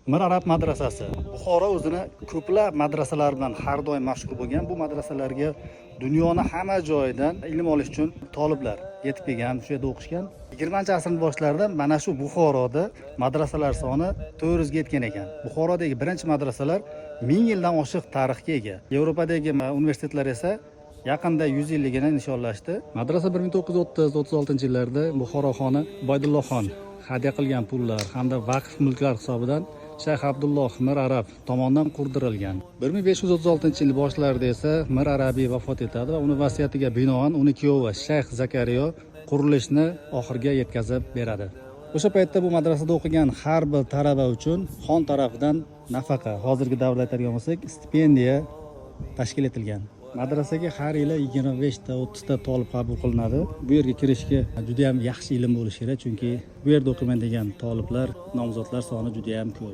Mir Arab madrasasi. Buxoro o'zini ko'plab madrasalar bilan har doim mashhur bo'lgan. Bu madrasalarga dunyoni hamma joyidan ilm olish uchun talablar yetib kelgan, shu yerda o'qishgan. 20-asrning boshlarida mana shu Buxoroda madrasalar soni 400 ga yetgan ekan. Buxorodagi birinchi madrasalar 1000 yildan oshiq tarixga ega. Yevropadagi universitetlar esa yaqinda 100 yilligini nishonlashdi. Madrasa 1930-36 yillarda Buxoro xoni Boydulloh xon hadya qilgan pullar hamda vaqf mulklar hisobidan Shayx Abdulloh Mir Arab tomonidan qurdirilgan. 1536-yil boshlarida esa Mir Arabiy vafot etadi va uni vasiyatiga binoan uni kuyovi Shayx Zakariyo qurilishni oxiriga yetkazib beradi. O'sha paytda bu madrasada o'qigan har bir talaba uchun xon tarafidan nafaqa, hozirgi davlat aytadigan bo'lsak, stipendiya tashkil etilgan. Madrasaga har yili 25 ta 30 ta talab qabul qilinadi. Bu yerga kirishga juda ham yaxshi ilm bo'lishi kerak, chunki bu yerda o'qimaydigan talablar, nomzodlar soni juda ham ko'p.